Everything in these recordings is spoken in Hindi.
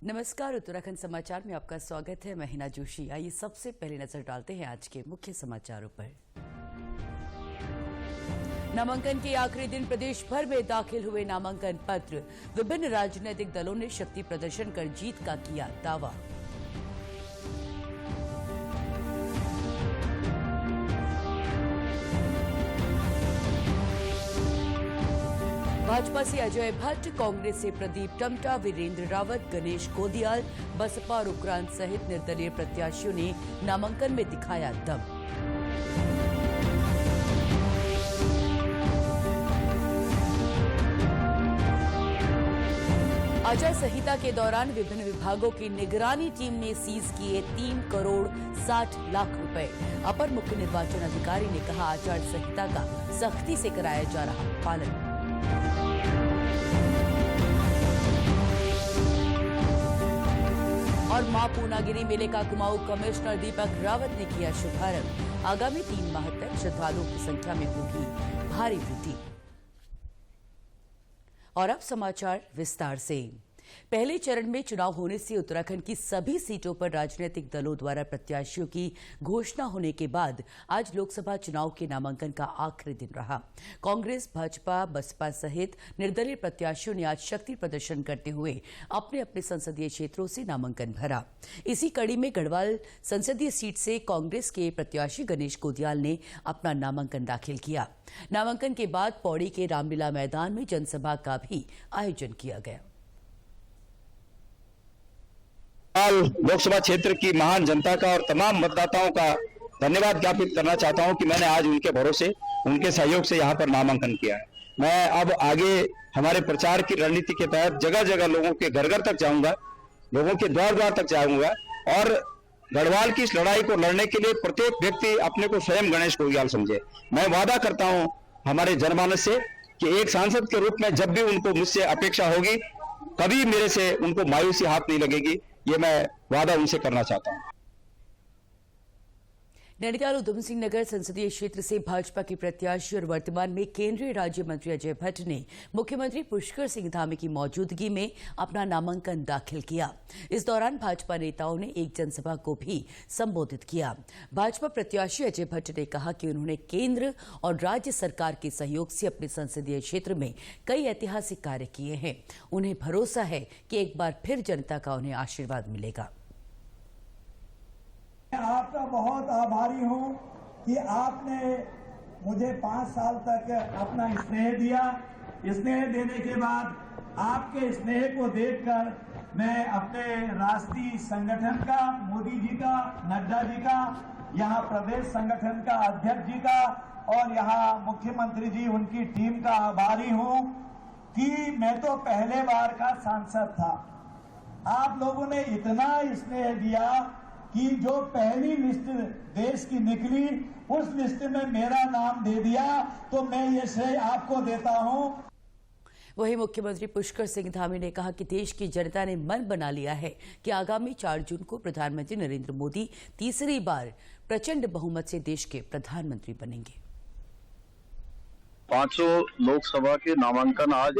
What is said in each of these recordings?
नमस्कार, उत्तराखंड समाचार में आपका स्वागत है। मैं हिना जोशी। आइए सबसे पहले नजर डालते हैं आज के मुख्य समाचारों पर। नामांकन के आखिरी दिन प्रदेश भर में दाखिल हुए नामांकन पत्र। विभिन्न राजनीतिक दलों ने शक्ति प्रदर्शन कर जीत का किया दावा। भाजपा से अजय भट्ट, कांग्रेस से प्रदीप टमटा, वीरेंद्र रावत, गणेश कोदियाल, बसपा और उक्रांत सहित निर्दलीय प्रत्याशियों ने नामांकन में दिखाया दम। आचार संहिता के दौरान विभिन्न विभागों की निगरानी टीम ने सीज किए 3 करोड़ 60 लाख रुपए। अपर मुख्य निर्वाचन अधिकारी ने कहा, आचार संहिता का सख्ती से कराया जा रहा पालन। और मां पूर्णागिरी मेले का कुमाऊं कमिश्नर दीपक रावत ने किया शुभारंभ। आगामी 3 माह तक श्रद्धालुओं की संख्या में होगी भारी वृद्धि। और अब समाचार विस्तार से। पहले चरण में चुनाव होने से उत्तराखंड की सभी सीटों पर राजनीतिक दलों द्वारा प्रत्याशियों की घोषणा होने के बाद आज लोकसभा चुनाव के नामांकन का आखिरी दिन रहा। कांग्रेस, भाजपा, बसपा सहित निर्दलीय प्रत्याशियों ने आज शक्ति प्रदर्शन करते हुए अपने अपने संसदीय क्षेत्रों से नामांकन भरा। इसी कड़ी में गढ़वाल संसदीय सीट से कांग्रेस के प्रत्याशी गणेश कोदियाल ने अपना नामांकन दाखिल किया। नामांकन के बाद पौड़ी के रामलीला मैदान में जनसभा का भी आयोजन किया गया। लोकसभा क्षेत्र की महान जनता का और तमाम मतदाताओं का धन्यवाद ज्ञापित करना चाहता हूं कि मैंने आज उनके भरोसे, उनके सहयोग से यहां पर नामांकन किया है। मैं अब आगे हमारे प्रचार की रणनीति के तहत जगह जगह लोगों के घर घर तक जाऊंगा, लोगों के द्वार द्वार तक जाऊंगा और गढ़वाल की इस लड़ाई को लड़ने के लिए प्रत्येक व्यक्ति अपने को स्वयं गणेश कोदियाल समझे। मैं वादा करता हूं हमारे जनमानस से कि एक सांसद के रूप में जब भी उनको मुझसे अपेक्षा होगी, कभी मेरे से उनको मायूसी हाथ नहीं लगेगी। ये मैं वादा उनसे करना चाहता हूं। नैनीताल उधम सिंह नगर संसदीय क्षेत्र से भाजपा के प्रत्याशी और वर्तमान में केंद्रीय राज्य मंत्री अजय भट्ट ने मुख्यमंत्री पुष्कर सिंह धामी की मौजूदगी में अपना नामांकन दाखिल किया। इस दौरान भाजपा नेताओं ने एक जनसभा को भी संबोधित किया। भाजपा प्रत्याशी अजय भट्ट ने कहा कि उन्होंने केंद्र और राज्य सरकार के सहयोग से अपने संसदीय क्षेत्र में कई ऐतिहासिक कार्य किए हैं। उन्हें भरोसा है कि एक बार फिर जनता का उन्हें आशीर्वाद मिलेगा। मैं आपका बहुत आभारी हूं कि आपने मुझे 5 साल तक अपना स्नेह दिया। स्नेह देने के बाद आपके स्नेह को देखकर मैं अपने राष्ट्रीय संगठन का, मोदी जी का, नड्डा जी का, यहाँ प्रदेश संगठन का अध्यक्ष जी का और यहाँ मुख्यमंत्री जी, उनकी टीम का आभारी हूं कि मैं तो पहले बार का सांसद था। आप लोगों ने इतना स्नेह दिया कि जो पहली लिस्ट देश की निकली, उस लिस्ट में मेरा नाम दे दिया, तो मैं ये श्रेय आपको देता हूं। वहीं मुख्यमंत्री पुष्कर सिंह धामी ने कहा कि देश की जनता ने मन बना लिया है कि आगामी 4 जून को प्रधानमंत्री नरेंद्र मोदी तीसरी बार प्रचंड बहुमत से देश के प्रधानमंत्री बनेंगे। 500 लोकसभा के नामांकन आज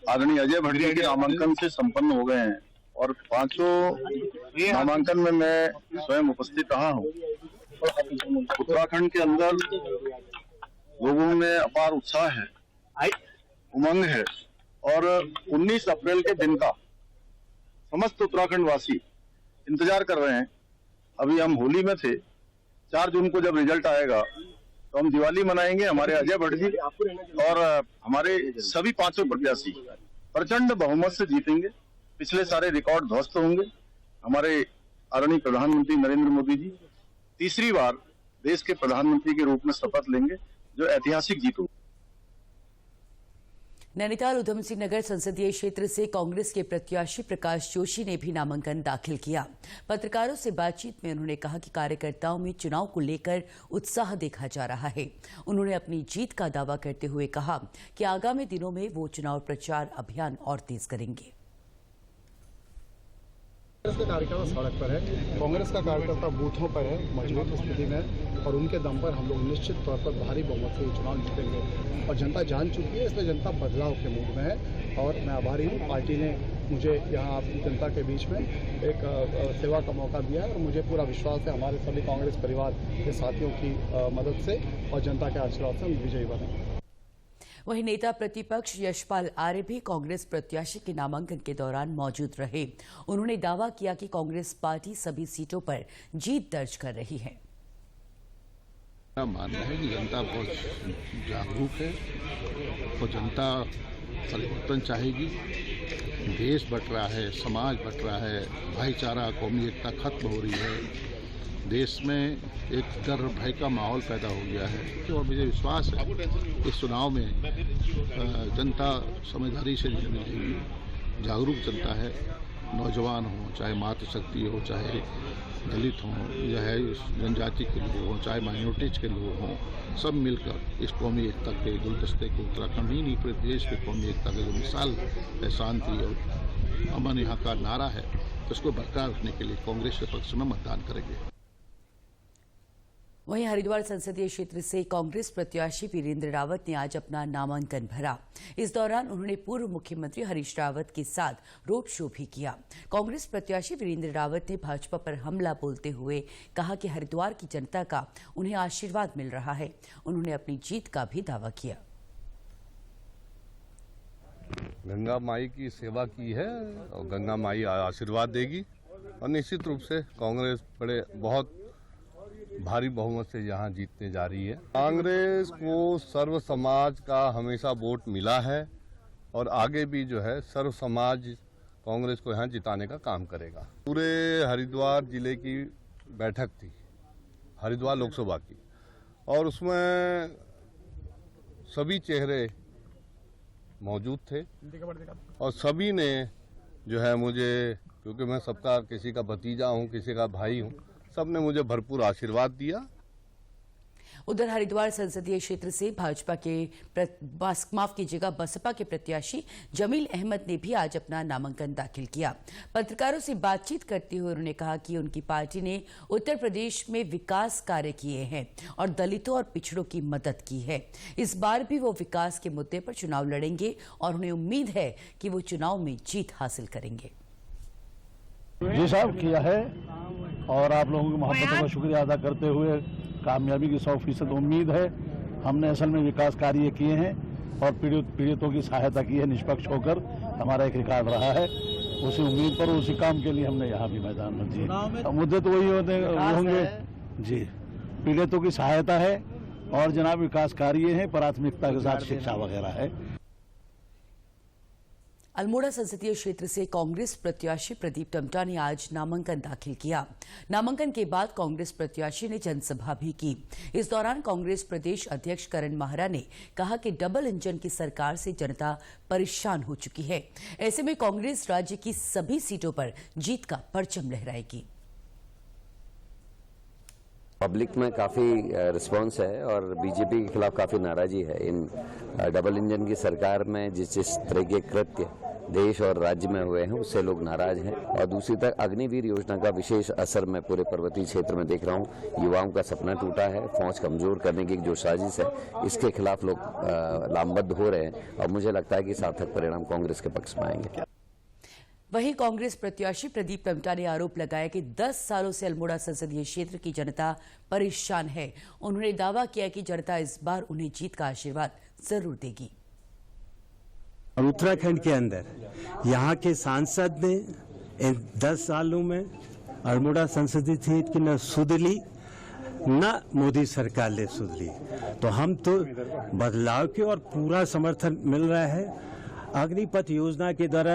आदरणीय अजय भट्ट जी के नामांकन से संपन्न हो गए हैं और 500 नामांकन में मैं स्वयं उपस्थित रहा हूं। उत्तराखंड के अंदर लोगों में अपार उत्साह है, उमंग है और 19 अप्रैल के दिन का समस्त उत्तराखंड वासी इंतजार कर रहे हैं। अभी हम होली में थे, 4 जून को जब रिजल्ट आएगा तो हम दिवाली मनाएंगे। हमारे अजय भट्ट जी और हमारे सभी 500 प्रत्याशी प्रचंड बहुमत से जीतेंगे। पिछले सारे रिकॉर्ड ध्वस्त होंगे। हमारे आदरणीय प्रधानमंत्री नरेंद्र मोदी जी तीसरी बार देश के प्रधानमंत्री के रूप में शपथ लेंगे, जो ऐतिहासिक जीत होगी। नैनीताल उधम सिंह नगर संसदीय क्षेत्र से कांग्रेस के प्रत्याशी प्रकाश जोशी ने भी नामांकन दाखिल किया। पत्रकारों से बातचीत में उन्होंने कहा कि कार्यकर्ताओं में चुनाव को लेकर उत्साह देखा जा रहा है। उन्होंने अपनी जीत का दावा करते हुए कहा कि आगामी दिनों में वो चुनाव प्रचार अभियान और तेज करेंगे। कांग्रेस का कार्यकर्ता सड़क पर है, कांग्रेस का कार्यकर्ता बूथों पर है, मजबूत स्थिति में, और उनके दम पर हम लोग निश्चित तौर पर भारी बहुमत से चुनाव जीतेंगे। और जनता जान चुकी है, इसमें जनता बदलाव के मूड में है और मैं आभारी हूँ। पार्टी ने मुझे यहाँ आपकी जनता के बीच में एक सेवा का मौका दिया है और मुझे पूरा विश्वास है हमारे सभी कांग्रेस परिवार के साथियों की मदद से और जनता के आशीर्वाद से हम विजयी बनेंगे। वहीं नेता प्रतिपक्ष यशपाल आर्य भी कांग्रेस प्रत्याशी के नामांकन के दौरान मौजूद रहे। उन्होंने दावा किया कि कांग्रेस पार्टी सभी सीटों पर जीत दर्ज कर रही है। मेरा मानना है कि जनता बहुत जागरूक है और जनता परिवर्तन चाहेगी। देश बट रहा है, समाज बट रहा है, भाईचारा कौमी एकता खत्म हो रही है, देश में एक डर भय का माहौल पैदा हो गया है। और मुझे विश्वास है इस चुनाव में जनता समझदारी से निर्णय लेगी। जागरूक जनता है, नौजवान हो, चाहे मातृशक्ति हो, चाहे दलित हों, चाहे जनजाति के लोग हों, चाहे माइनॉरिटीज के लोग हों, सब मिलकर इस कौमी एकता के गुलदस्ते को उत्तराखंड ही नहीं पूरे देश के कौमी एकता के जो मिसाल है, शांति और अमन यहाँ का नारा है, उसको बरकरार रखने के लिए कांग्रेस के पक्ष में मतदान करेंगे। वहीं हरिद्वार संसदीय क्षेत्र से कांग्रेस प्रत्याशी वीरेंद्र रावत ने आज अपना नामांकन भरा। इस दौरान उन्होंने पूर्व मुख्यमंत्री हरीश रावत के साथ रोड शो भी किया। कांग्रेस प्रत्याशी वीरेंद्र रावत ने भाजपा पर हमला बोलते हुए कहा कि हरिद्वार की जनता का उन्हें आशीर्वाद मिल रहा है। उन्होंने अपनी जीत का भी दावा किया। गंगा माई की सेवा की है और गंगा माई आशीर्वाद देगी और निश्चित रूप से कांग्रेस बहुत भारी बहुमत से यहाँ जीतने जा रही है। कांग्रेस को सर्व समाज का हमेशा वोट मिला है और आगे भी जो है सर्व समाज कांग्रेस को यहाँ जिताने का काम करेगा। पूरे हरिद्वार जिले की बैठक थी, हरिद्वार लोकसभा की, और उसमें सभी चेहरे मौजूद थे और सभी ने जो है मुझे, क्योंकि मैं सबका किसी का भतीजा हूँ, किसी का भाई हूँ, सबने मुझे भरपूर आशीर्वाद दिया। उधर हरिद्वार संसदीय क्षेत्र से भाजपा के बसपा के प्रत्याशी जमील अहमद ने भी आज अपना नामांकन दाखिल किया। पत्रकारों से बातचीत करते हुए उन्होंने कहा कि उनकी पार्टी ने उत्तर प्रदेश में विकास कार्य किए हैं और दलितों और पिछड़ों की मदद की है। इस बार भी वो विकास के मुद्दे पर चुनाव लड़ेंगे और उन्हें उम्मीद है कि वो चुनाव में जीत हासिल करेंगे। जी साहब, किया है और आप लोगों की मोहब्बतों का शुक्रिया अदा करते हुए कामयाबी की 100% उम्मीद है। हमने असल में विकास कार्य किए हैं और पीड़ितों की सहायता की है, निष्पक्ष होकर हमारा एक रिकॉर्ड रहा है। उसी उम्मीद पर उसी काम के लिए हमने यहाँ भी मैदान में जी मुद्दे तो वही होंगे जी, पीड़ितों की सहायता है और जनाब विकास कार्य है, प्राथमिकता के साथ शिक्षा वगैरह है। अल्मोड़ा संसदीय क्षेत्र से कांग्रेस प्रत्याशी प्रदीप टमटा ने आज नामांकन दाखिल किया। नामांकन के बाद कांग्रेस प्रत्याशी ने जनसभा भी की। इस दौरान कांग्रेस प्रदेश अध्यक्ष करण माहरा ने कहा कि डबल इंजन की सरकार से जनता परेशान हो चुकी है। ऐसे में कांग्रेस राज्य की सभी सीटों पर जीत का परचम लहराएगी। पब्लिक में काफ़ी रिस्पांस है और बीजेपी के खिलाफ काफ़ी नाराज़गी है। इन डबल इंजन की सरकार में जिस तरह के कृत्य देश और राज्य में हुए हैं उससे लोग नाराज हैं। और दूसरी तरफ अग्निवीर योजना का विशेष असर मैं पूरे पर्वतीय क्षेत्र में देख रहा हूँ। युवाओं का सपना टूटा है, फौज कमजोर करने की जो साजिश है इसके खिलाफ लोग लामबद्ध हो रहे हैं और मुझे लगता है कि सार्थक परिणाम कांग्रेस के पक्ष में आएंगे। वहीं कांग्रेस प्रत्याशी प्रदीप टमटा ने आरोप लगाया कि 10 सालों से अल्मोड़ा संसदीय क्षेत्र की जनता परेशान है। उन्होंने दावा किया कि जनता इस बार उन्हें जीत का आशीर्वाद जरूर देगी। और उत्तराखंड के अंदर यहाँ के सांसद ने इन 10 सालों में अल्मोड़ा संसदीय क्षेत्र की न सुधली न मोदी सरकार ने सुधली, तो हम तो बदलाव के और पूरा समर्थन मिल रहा है। अग्निपथ योजना के द्वारा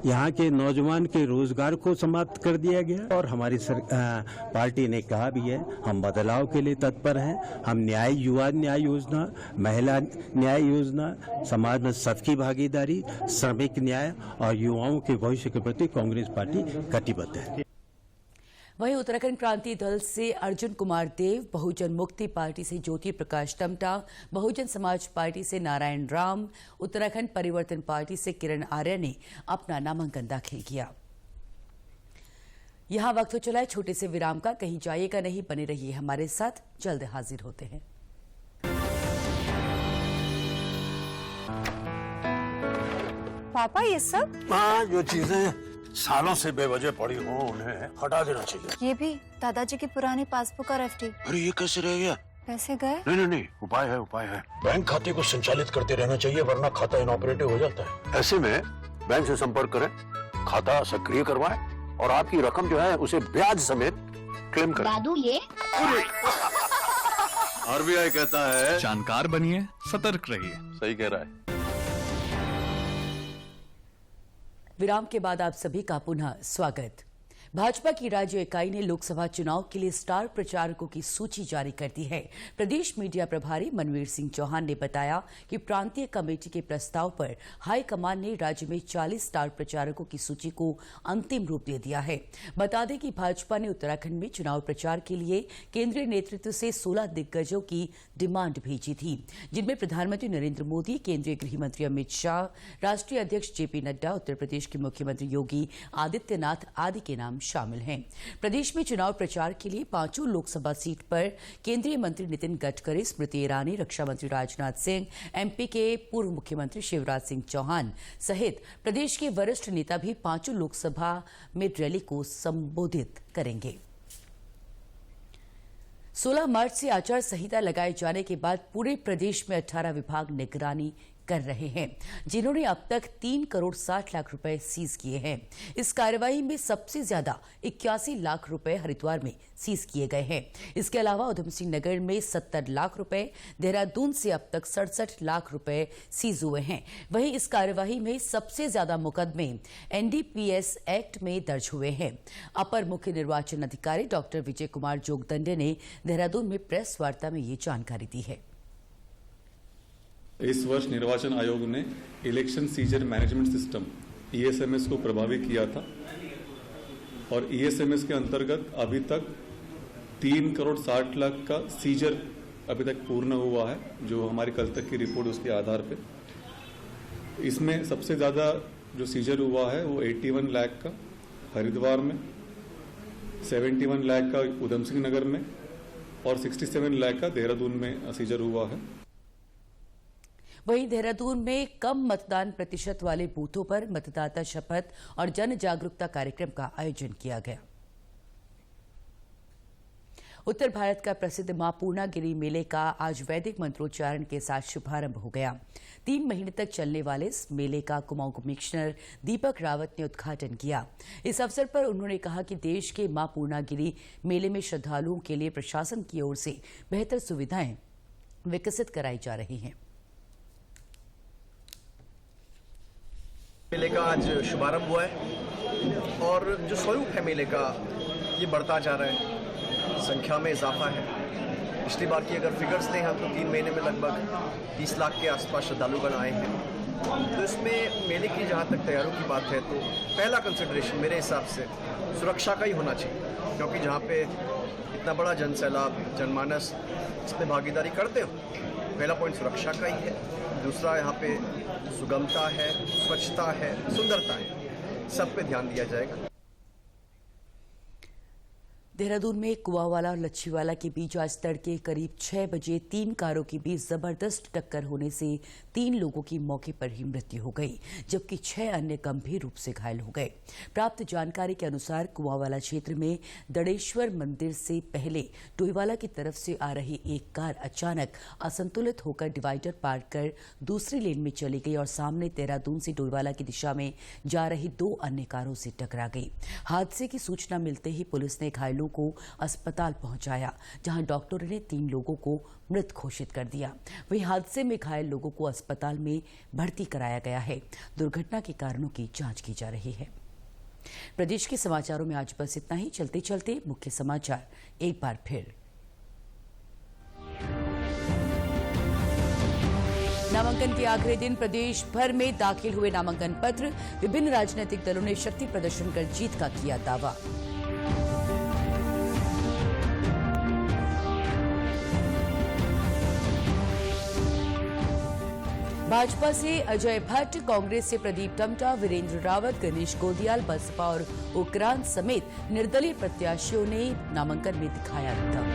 यहाँ के नौजवान के रोजगार को समाप्त कर दिया गया और हमारी पार्टी ने कहा भी है हम बदलाव के लिए तत्पर हैं। हम युवा न्याय योजना, महिला न्याय योजना, समाज में सबकी भागीदारी, श्रमिक न्याय और युवाओं के भविष्य के प्रति कांग्रेस पार्टी कटिबद्ध है। वहीं उत्तराखंड क्रांति दल से अर्जुन कुमार देव, बहुजन मुक्ति पार्टी से ज्योति प्रकाश टमटा, बहुजन समाज पार्टी से नारायण राम, उत्तराखंड परिवर्तन पार्टी से किरण आर्य ने अपना नामांकन दाखिल किया। यहां वक्त हो चला है छोटे से विराम का, कहीं जाइएगा नहीं, बने रहिए हमारे साथ, जल्द हाजिर होते हैं। पापा ये सब? हाँ, जो चीजें सालों से बेवजह पड़ी हो उन्हें हटा देना चाहिए। ये भी दादाजी की पुरानी पासबुक और एफडी। अरे ये कैसे रह गया? पैसे गए? नहीं, उपाय है। बैंक खाते को संचालित करते रहना चाहिए, वरना खाता इनऑपरेटिव हो जाता है। ऐसे में बैंक से संपर्क करें, खाता सक्रिय करवाएं और आपकी रकम जो है उसे ब्याज समेत क्लेम करें। दादू ये आरबीआई कहता है जानकार बनिए, सतर्क रहिए। सही कह रहा है। विराम के बाद आप सभी का पुनः स्वागत। भाजपा की राज्य इकाई ने लोकसभा चुनाव के लिए स्टार प्रचारकों की सूची जारी कर दी है। प्रदेश मीडिया प्रभारी मनवीर सिंह चौहान ने बताया कि प्रांतीय कमेटी के प्रस्ताव पर हाईकमान ने राज्य में 40 स्टार प्रचारकों की सूची को अंतिम रूप दे दिया है। बता दें कि भाजपा ने उत्तराखंड में चुनाव प्रचार के लिए केंद्रीय नेतृत्व से 16 दिग्गजों की डिमांड भेजी थी, जिनमें प्रधानमंत्री नरेंद्र मोदी, केंद्रीय गृह मंत्री अमित शाह, राष्ट्रीय अध्यक्ष जेपी नड्डा, उत्तर प्रदेश के मुख्यमंत्री योगी आदित्यनाथ आदि के नाम शामिल हैं। प्रदेश में चुनाव प्रचार के लिए 5 लोकसभा सीट पर केंद्रीय मंत्री नितिन गडकरी, स्मृति ईरानी, रक्षा मंत्री राजनाथ सिंह, एमपी के पूर्व मुख्यमंत्री शिवराज सिंह चौहान सहित प्रदेश के वरिष्ठ नेता भी 5 लोकसभा में रैली को संबोधित करेंगे। 16 मार्च से आचार संहिता लगाए जाने के बाद पूरे प्रदेश में 18 विभाग निगरानी कर रहे हैं, जिन्होंने अब तक 3 करोड़ 60 लाख रुपए सीज किए हैं। इस कार्रवाई में सबसे ज्यादा 81 लाख रुपए हरिद्वार में सीज किए गए हैं। इसके अलावा उधम सिंह नगर में 70 लाख रुपए, देहरादून से अब तक 67 लाख रुपए सीज हुए हैं। वहीं इस कार्रवाई में सबसे ज्यादा मुकदमे एनडीपीएस एक्ट में दर्ज हुए हैं। अपर मुख्य निर्वाचन अधिकारी डॉक्टर विजय कुमार जोगदंडे ने देहरादून में प्रेस वार्ता में ये जानकारी दी है। इस वर्ष निर्वाचन आयोग ने इलेक्शन सीजर मैनेजमेंट सिस्टम ईएसएमएस को प्रभावी किया था और ईएसएमएस के अंतर्गत अभी तक 3 करोड़ 60 लाख का सीजर अभी तक पूर्ण हुआ है, जो हमारी कल तक की रिपोर्ट उसके आधार पे। इसमें सबसे ज़्यादा जो सीजर हुआ है वो 81 लाख का हरिद्वार में, 71 लाख का उधम सिंह नगर में और 67 लाख का देहरादून में सीजर हुआ है। वहीं देहरादून में कम मतदान प्रतिशत वाले बूथों पर मतदाता शपथ और जन जागरूकता कार्यक्रम का आयोजन किया गया। उत्तर भारत का प्रसिद्ध मां पूर्णागिरि मेले का आज वैदिक मंत्रोच्चारण के साथ शुभारंभ हो गया। 3 महीने तक चलने वाले इस मेले का कुमाऊं कमिश्नर दीपक रावत ने उद्घाटन किया। इस अवसर पर उन्होंने कहा कि देश के मां पूर्णागिरि मेले में श्रद्धालुओं के लिए प्रशासन की ओर से बेहतर सुविधाएं विकसित कराई जा रही हैं। मेले का आज शुभारंभ हुआ है और जो स्वरूप है मेले का ये बढ़ता जा रहा है, संख्या में इजाफा है। पिछली बार की अगर फिगर्स दें हम तो 3 महीने में लगभग 30 लाख के आसपास श्रद्धालुगण आए हैं। तो इसमें मेले की जहाँ तक तैयारियों की बात है तो पहला कंसिडरेशन मेरे हिसाब से सुरक्षा का ही होना चाहिए, क्योंकि जहाँ पे इतना बड़ा जनसैलाब जनमानस इसमें भागीदारी करते हो, पहला पॉइंट सुरक्षा का ही है। दूसरा यहाँ पे सुगमता है, स्वच्छता है, सुंदरता है, सब पे ध्यान दिया जाएगा। देहरादून में कुआवाला और लच्छीवाला के बीच आज तड़के करीब 6 बजे 3 कारों के बीच जबरदस्त टक्कर होने से 3 लोगों की मौके पर ही मृत्यु हो गई, जबकि 6 अन्य गंभीर रूप से घायल हो गए। प्राप्त जानकारी के अनुसार कुआवाला क्षेत्र में दड़ेश्वर मंदिर से पहले डोईवाला की तरफ से आ रही एक कार अचानक असंतुलित होकर डिवाइडर पार कर दूसरी लेन में चली गई और सामने देहरादून से डोईवाला की दिशा में जा रही 2 अन्य कारों से टकरा गई। हादसे की सूचना मिलते ही पुलिस ने घायलों को अस्पताल पहुंचाया, जहां डॉक्टरों ने 3 लोगों को मृत घोषित कर दिया। वहीं हादसे में घायल लोगों को अस्पताल में भर्ती कराया गया है। दुर्घटना के कारणों की जांच की जा रही है। प्रदेश के समाचारों में आज बस इतना ही। चलते चलते मुख्य समाचार एक बार फिर। नामांकन के आखिरी दिन प्रदेश भर में दाखिल हुए नामांकन पत्र। विभिन्न राजनीतिक दलों ने शक्ति प्रदर्शन कर जीत का किया दावा। भाजपा से अजय भट्ट, कांग्रेस से प्रदीप टमटा, वीरेंद्र रावत, गणेश गोदियाल, बसपा और उक्रांद समेत निर्दलीय प्रत्याशियों ने नामांकन में दिखाया दम।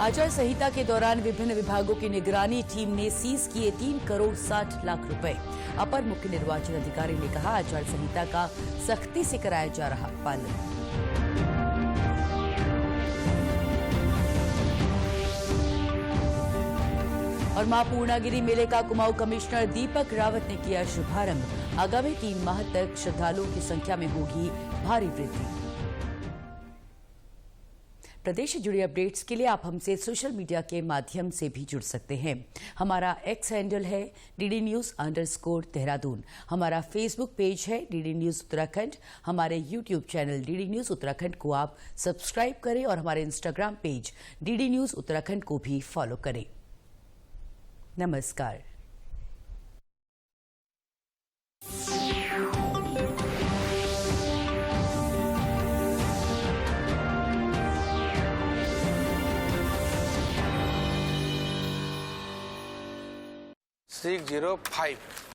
आचार संहिता के दौरान विभिन्न विभागों की निगरानी टीम ने सीज किए 3 करोड़ 60 लाख रुपए। अपर मुख्य निर्वाचन अधिकारी ने कहा, आचार संहिता का सख्ती से कराया जा रहा पालन। और मां पूर्णागिरि मेले का कुमाऊं कमिश्नर दीपक रावत ने किया शुभारंभ। आगामी 3 माह तक श्रद्धालुओं की संख्या में होगी भारी वृद्धि। प्रदेश से जुड़ी अपडेट्स के लिए आप हमसे सोशल मीडिया के माध्यम से भी जुड़ सकते हैं। हमारा एक्स हैंडल है DD_News_देहरादून। हमारा फेसबुक पेज है DD न्यूज उत्तराखंड। हमारे YouTube channel DD news Uttarakhand को आप सब्सक्राइब करें और हमारे Instagram page DD news Uttarakhand को भी फॉलो करें। नमस्कार। $605